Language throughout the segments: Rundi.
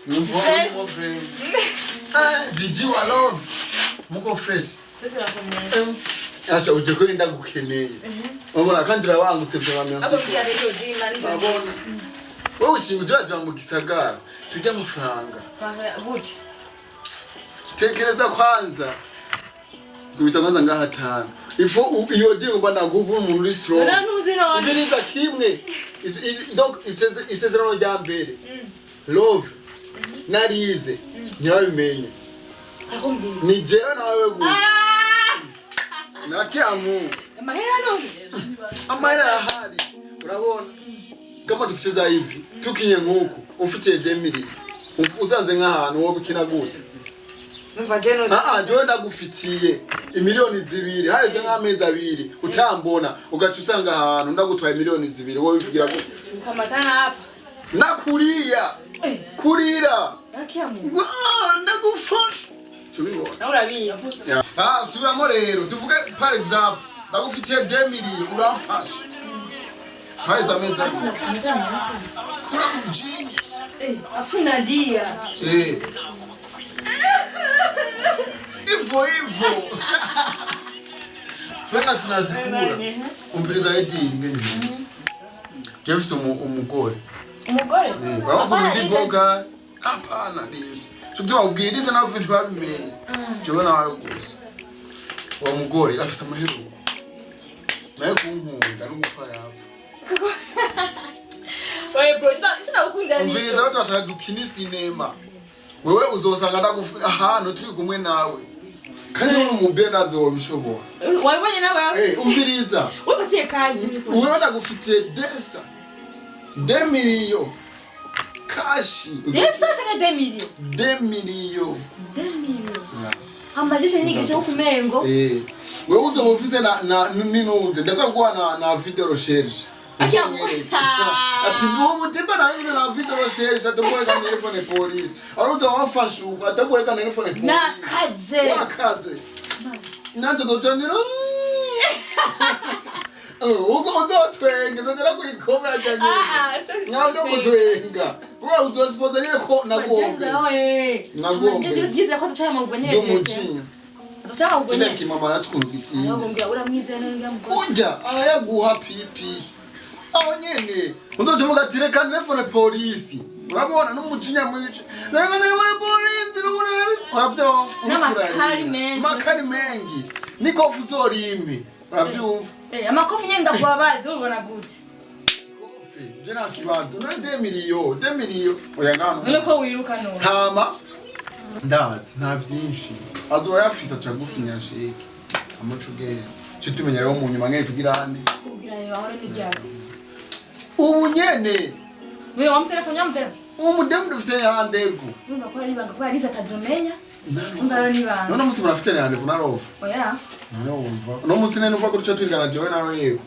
Mon frère. Gigi wa love. Muko fresh. Asha uje ko inda gukeneye. Omora kandi rawangutse byamyanze. Abo byare yo dimani. Abona. Wowe ushimuje waje mu gisagara. Tujya amafaranga. Gute. Tekereza kwanza. Kubita kwanza ngaha 5. Ifo iyo deal ngomba nagubu umuntu uri strong. Ndiniza kimwe. Donc isezerano rya mbere. Love. Narize. Nyabimenye. Ni jewe nawe gusa. Nakiamu. Amahera none. Amahera arahari. Urabona? Kama tukicheza hivi, tukinye nkuko, ufitiye 2 uzanze nk'ahantu wo bikina gute. Numva jeno. Je ndagufitiye imiliyoni 2, haheze nk'amezi 2, utambona ugaca usanga ahantu ndagutwaye miliyoni 2, wowe bivugira gute? Ukamatana hapa. Nakuriya. Kurira. Nakiamu. Ndagufasha. Chubibona. Na urabizi. Subiramo rero, tuvuge par exemple, ndagufitiye 2 urafasha. Haiza meza. Sura mjini. Atuna dia. Ivo. Frenga tunazikura. Umpiriza edini ngene. Jefferson umugore. Umugore? Baba ndivoga. Hapana ndizi. Chukutwa ubwirize nawe ufite babimenye. Jewe nawe gusa. Wa mugore afisa amahero. Naye kunkunda no gufara yapfa. Oye bro, sina ukunda ni. Umviriza watu bashaka dukina sinema. Wewe uzosanga ndagufira ahantu turi kumwe nawe. Kandi uri umubera azobishobora. Wabonye nawe? Umviriza. Wabatiye kazi niko. Wewe ndagufitiye desa. 2 millions. Kashi. Desa shaka 2 millions. 2 millions. 2 millions. Amajishe nigishe kumengo. Wewe uzobufise na ninuze. Ndaza kuwa na video recherche. Ati no mutemba na video recherche atakuweka telefone police. Aruta wafashuka atakuweka telefone police. Nakaze. Nanzo dojandira. Ugo uzotwenga ndongera kuyikomera cyane. Nyawo kutwenga. Wewe uzosipoza nyine ko nagombe. Nagombe. Ngize ko tuchama ubonye. Tuchama ubonye. Ina kimama natwumviki. Nagombe uramwizana ngamugwa. Unja arayaguha pipi. Aho nyene. Undoje ati reka telefone police. Urabona n'umucinya mwice. Reka telefone police urabyo. Makari mengi. Niko futorime. Uravyumva? Amakofi nyenda kubabaza ubona gute? Kofi, je nakibazo na 2 millions, 2 millions. Oya ngano. Nuko wiruka none. Hama ndazi nta vyinshi. Azoyafisa cagusinya sheke. Amucuge. Citumenya rero mu nyuma ngene tugirane. Kugira yo aho ni ryari. Ubu nyene. Wewe wa telefone yambe. Umudemu dufite handevu. Numva ko ari banga ko ariza atazomenya. Umva ni banga. None musi murafite handevu na rofu. Oya. No musi nene uva kuruca twirigana jewe nawe yewe.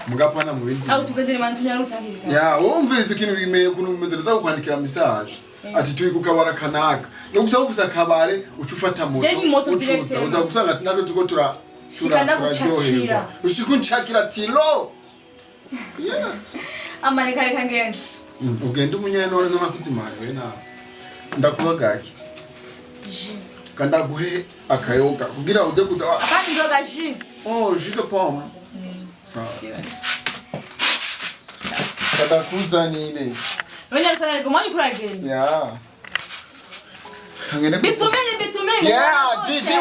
Mugapana mu bindi. Aho tugedere mantu nyarutangirika. Ya, wumviriza ikintu bimeye kuno bimezereza kwandikira message. Ati turi kukabara kanaka. No gusa ufisa kabare ucufata moto. Uza gusanga natwe tuko shikanda gucakira. Ushikunchakira tilo. Yeah. Amareka reka ngende. Ugenda umunyene none n'amakuzimana we na. Ndakubagaki. Kanda guhe akayoga kugira uze kuza. Apana ndoga jus. Oh, jus de pomme. Sawa. Kanda kuza nini? Wewe unasema kama ni project. Yeah. Kangene Bitumeni. Yeah, Gigi.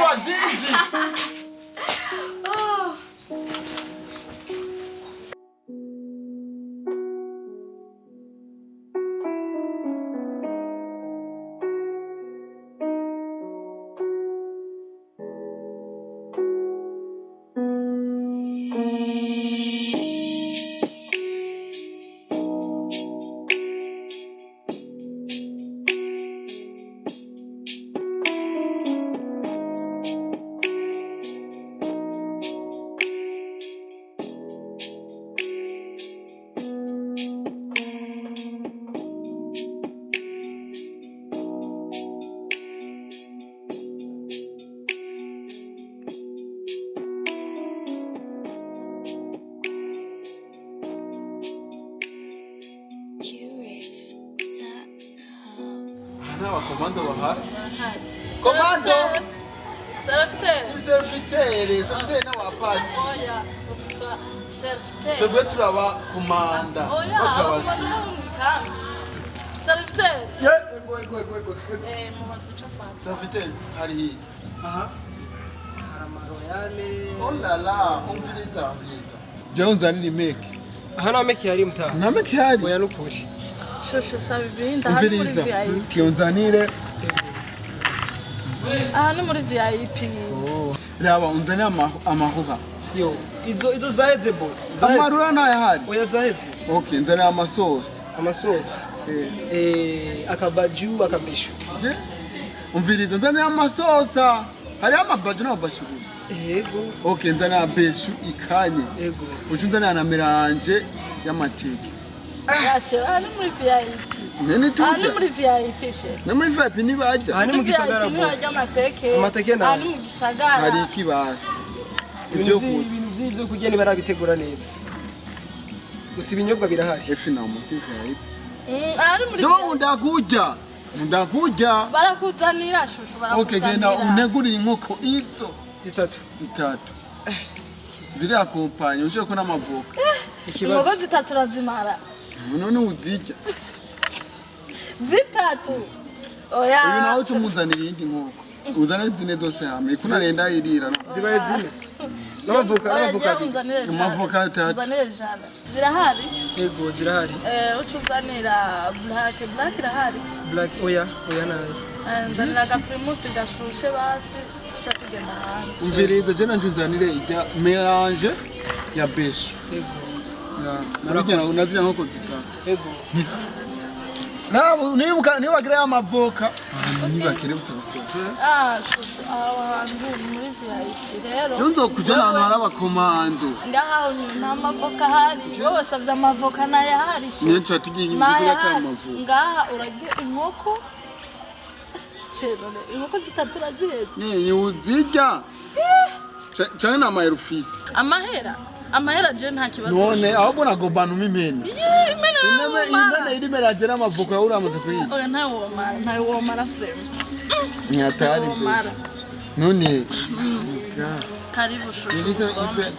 Nta komando bahari. Komando. Serviteur. Si serviteur n'abapati. Oya. Serviteur. Twebwe turaba komanda. Oya. Serviteur. Ego. Mubanza ico fata. Serviteur hari. Aha. Royale. Oh la la, umviriza. Jewe nzanira imeke. Aha na meki yari mutaha. Na meke hari. Oya nukuri. Shosho sabe ibinda hari muri VIP. Kiyonzanire. Aha ni muri VIP. Raba unzanira amahuha. Yo, izo zaheze boss. Amarura nayo hari. Oya zaheze. Okay, nzanira amasosi. Amasosi. Akabaju, akabishu. Je? Umviriza nzanira amasosa. Hari amabaju n'abashuguzi. Yego. Okay, nzanira beshu ikanye. Yego. Ucunzanira na miranje y'amateke. Yashe, aha ni muri VIP. Nene Aha ni tujya. muri VIP she. Na muri VIP nibajya. Aha ni mu gisagara boss. Amateke na. Aha ni mu gisagara. Hari ikibasi. Ibyo kurya. Ibintu by'ibyo kurya ni barabitegura neza. Gusa ibinyobwa birahari. Efi na munsi VIP. Aha ni muri Jo ndakurya. Ndakurya. barakuzanira shusho barakuzanira. Okay, genda unegurira inkoko izo Zitatu. Ziri akompanye ushaka ko n'amavoka. Ikibazo. Inkoko zitatu razimara. None uzijya. Zitatu. Oya. Uyu nawe ucumuzanira iyindi nkoko. Uzana zine zose hamwe. Ikuna renda irira no. Zibaye zine. N'amavoka abiri. Amavoka atatu. Uzanire jana. Zirahari? Yego zirahari. Ucuzanira black irahari. Black oya nayo. Nzanira agaprimus gashushe basi tuca tugenda hanze. Umviriza je nanje unzanire ijya mélange ya beshu. Yego. Nabijya unazira nkoko zitatu. Yego. Nabo nibagira amavoka. Nibakerebutse gusoje. Shusho aho hantu muri VIP rero. Jonzo kujana ahantu hari abakomando. Ngaho nta mavoka hari. Wowe savye amavoka nayo hari. Niyo tugiye imvura atamavuka. Ngaha urarya inkoko. Chenone inkoko zitatu raziheze. Ni uzijya. Cyane na mayerufisi. Amahera je nta kibazo. None ahubwo nagomba numimene. Imene iri meraje n'amavoka uramaze kuyiga. Oya ntayo womara frame. Nyatari. None Karibu shusho. Niliza ife.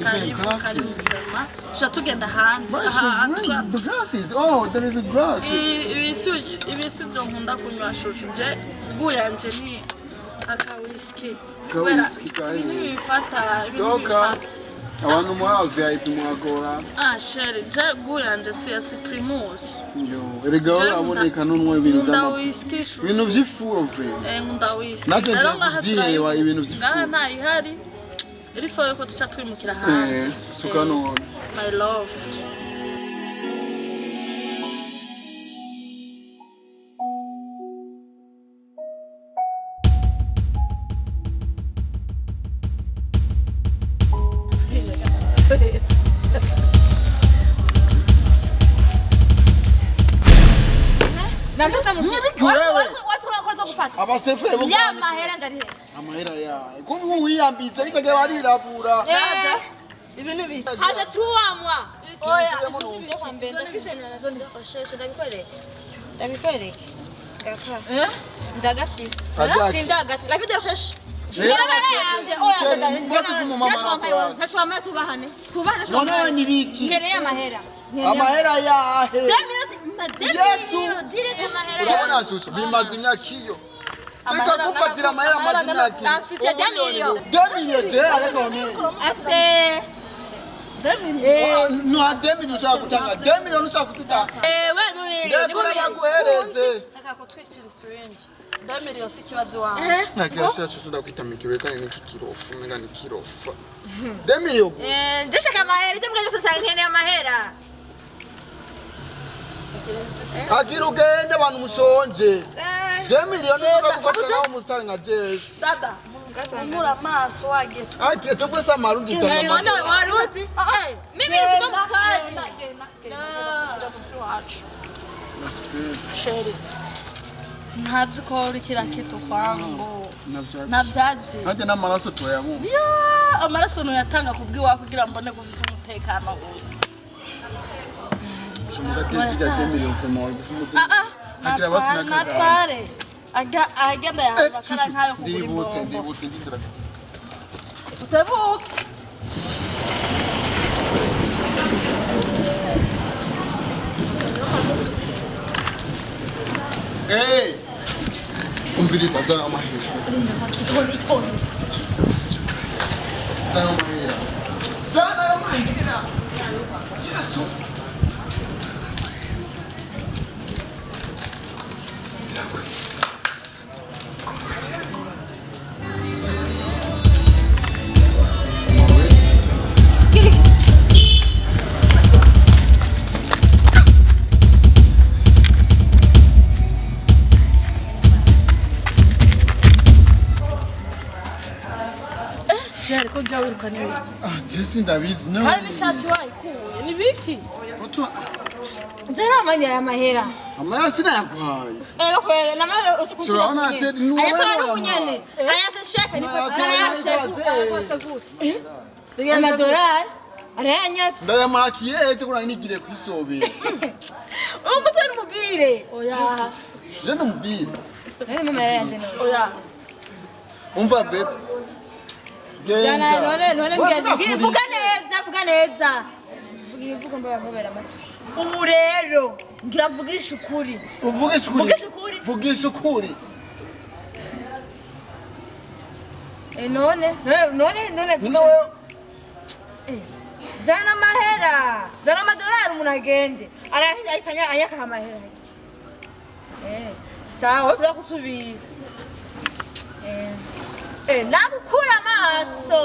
Karibu vrema. Tuca tugenda hanze. The glasses. Oh, there is a glass. Ibisi byo nkunda kunywa shusho je guyanje ni aka whisky. Whisky kayi. Ibifata. Abantu muri VIP mwagora. Sheri je guyanje si primus. Yo, erega uraboneka nunwe ibintu Nkunda whisky shusho. Ibintu vy'ifuro vrema. Nkunda whisky. Naje ndagiye ibintu vy'ifuro. Ngaha nta ihari. Irifo yuko tuca twimukira hanze. Suka none. My love. Namesa musi. Watu wanakoza kufata. Abasefere bo. Ya mahera ngari. Amahera ya. Kumva wiyambitse ariko ge barirabura. Ibintu bi. Haza tuamwa. Oya. Sio kwa mbenda fisha na nazo ndikosheshe ndabikwereke. Kaka. Ndagafisi. Sindagati. La vida rosheshe. Nachwama tubahane. None ni biki? Ngereye mahera. Amahera ya he. Yesu. Direct mahera. Urabona shusho bimaze imyaka iyo. Reka kufatira amahera maze imyaka iyo. Amfise 2 millions. 2 millions je ariko ni. Afite 2 millions. No 2 millions ushaka gutanga. 2 millions ushaka kutanga. We nuri. Ndeko naguhereze. Reka ko twicira strange. 2 millions ikibazo wangu. Nakesha shusho ndakwita mikiro kandi niki kirofu menga ni kirofa. 2 millions. Ndashaka mahera ije mbwa byose cyane nkene amahera. Agira ugende abantu mushonje. 2 millions tukagufatira nawo musitari nka Jess. Dada. Umura amaso wage. Ati tuvesa marundi Wana waruzi? Mimi niko mkali. Sheri. Ntazi ko uri kira kitu kwangu. Navyazi. Nanje n'amaraso toyabumva. Ya, amaraso no yatanga kubwiwa kugira mbone kuvisa umutekano gusa. Shumura kiti ya 2 millions femo. natware agenda yakora nkayo kugura imbongo ndibutse ndikira utebuke umviriza zana amahera zana amahera yesu ariko njya wiruka niwe Jesse David no kandi nishatsi wayikuye ni biki nzera amanya amahera amara sina yaguhaye kwera namara Surabona se ni ayatara n'umunyane ayase shaka ni ayase gute amadolari arayanyatse ndayamakiye cyo kuna nigire kwisobera umutwe n'umubire oya je ndumubire nari mama yanje no oya umva bebe jana none mbwira vuga neza vuga mbabera amato ubu rero ngira vugisha ukuri vugisha ukuri none zana amahera zana amadolari umuntu agende arahitanya ayaka amahera sawa tuza kusubira nagukura amaso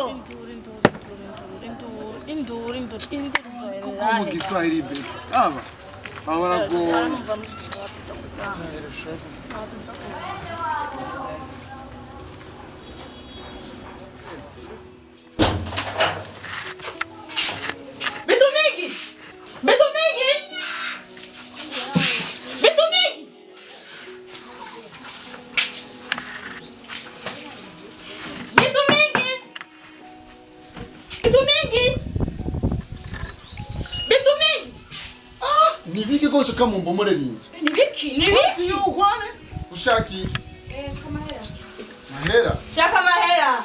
induru mu Kiswahili be aba abarago nibiki ko shaka mu mbomore linzo nibiki ukwane ushaki shaka mahera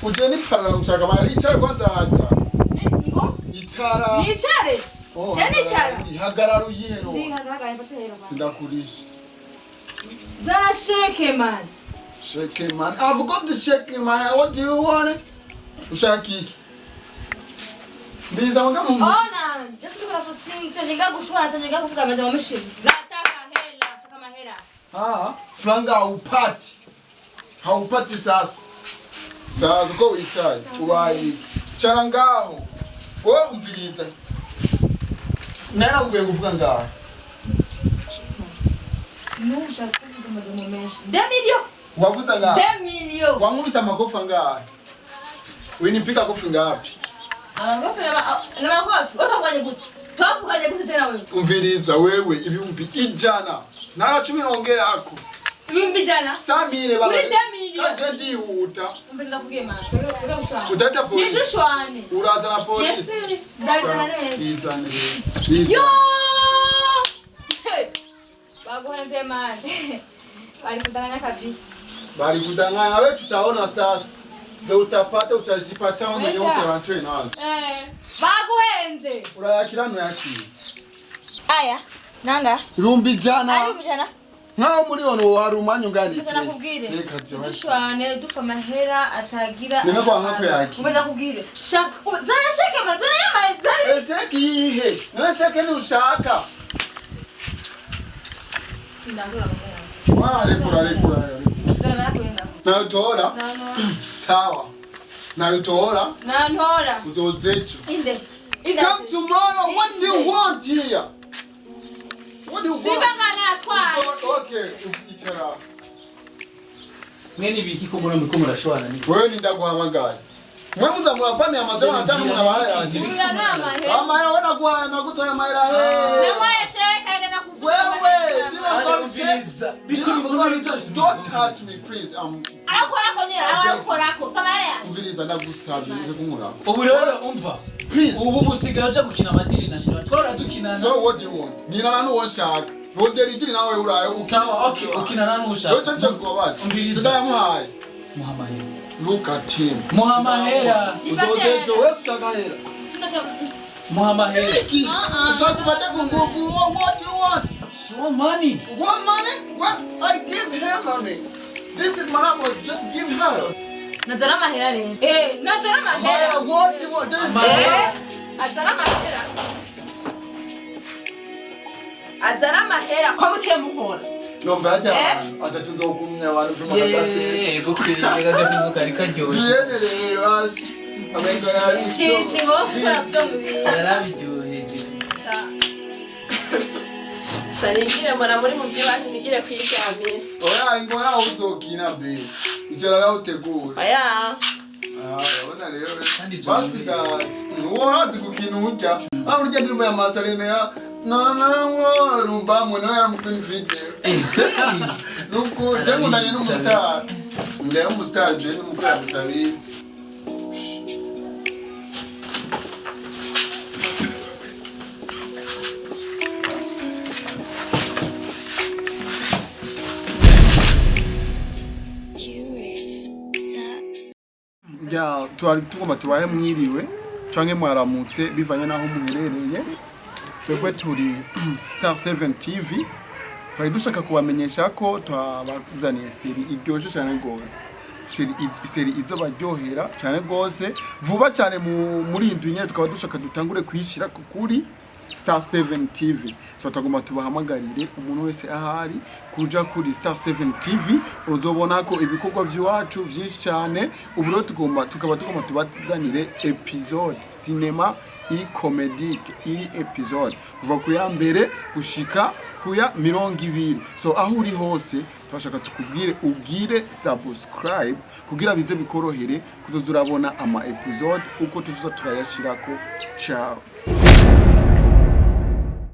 uje ni parara ushaka mahera icara kwanza hata icara nicare je nicara ihagararo yihero ndihagaye mpatse sindakurisha zana shake man I've got the shake man what do you want ushaki Biza wanga mumu. Ona, just look for things. Njenga kushwanza, njenga kuvuga amajambo mashini. Nataka hela, shaka mahera. Franga haupati sasa. Sasa uko wicaye, ubayi. Cara ngaho. Wewe umviriza. Nara kuvuga kuvuga ngaho. Nusha kuvuga amajambo menshi. 2 million. Wavuza ngaho. 2 million. Wangulisa makofa ngaho. Winipika kofi ngapi? Umviriza wewe ibihumbi ijana nara 10 naongera ako ibihumbi ijana Samire baba uri 2 million kaje ndihuta umviriza kugema utata polisi nidishwane uraza na polisi yes ndazana neza yo baguhenze man bari kudanganya kabisa bari kudanganya wewe tutaona sasa ndio utapata utajipata mwenye utarantwe nazo baguhenze urayakirano yakiri aya nanga irumbi jana ayo mujana nkaho muri ono warumanyo ngani Mbona kubwire reka je dushwane dufa mahera atagira nime kwa nkako yaki mbona kubwire zana sheke mazana yama zana sheke ihe na sheke ni ushaka sinangura mwana rekura zana kwenda na utora sawa na utora na ntora uzozecho inde come tomorrow what do you want here what do you want sibangana twa okay ichara mwene biki ko murashwana ni wewe ni ndaguhamagaye mwe muza mwafami amazana atanu muna bahaya uriya nama he amahera wana kwa nakutoya mahera he na mwaye sheka ngena kuvuga wewe ndio kwa gusa Don't touch me please. Arakorako nyine arakorako Samaya. Umviriza ndagusabye uje kunkora. ubu rero umva Please. ubu musigaye uja gukina amadiri na shira twara dukinana So what do you want? Nina nuwo nshaka. Bondera idiri nawe uraye. sawa okay ukinana n'ushaka Cyo kubabaza. Umviriza. Sidamuhaye. muhamahera Look at him. muhamahera Uzotejo wewe utagahera. muhamahera Iki. Ushaka kupata nguvu. What do you want? show money What money? Well, I give her money. This is my just give her. Nazara mahera rero. Nazara mahera. What do you want? This is Azara mahera. Azara mahera kwa mutiye muhora. No vaja. Acha tuzokumnya abantu from yeah gukwiriye gagasizo kari karyoshye Yene rero ashi. Amenga yari. Chichi ngo kuravyongubiye. yarabiryoheje Sanigire mbona muri mu by'abantu nigire kwiryamira. Oya ingora uzokina be. Icara la utegura. Aya. Ona rero. Kandi Basiga. Worazi gukina urya. Urya ndirimbo ya Masarene ya na rumba mwana ya mukuni video. Nuko jangu ndanye n'umustar. Ndeye umustar je n'umukara mutabizi. Ya twari tugomba tubaye mwiriwe canke mwaramutse bivanye naho muherereye twebwe turi Star 7 TV twari dushaka kubamenyesha ko twabazaniye seri iryoshye cyane gose seri izobaryohera cyane gose vuba cyane muri indwi nyine tukaba dushaka dutangure kwishira kuri Star 7 TV so tagomba tubahamagarire umuntu wese ahari kuja kuri Star 7 TV uzobona ko ibikorwa by'iwacu byinshi cyane uburo tukaba tugomba tubatizanire episode cinema iri comedique iri episode kuva ku ya mbere gushika kuya 20 so aho uri hose twashaka tukubwire ubwire subscribe kugira bize bikorohere kutuzurabona ama episode uko tuzuza turayashirako ciao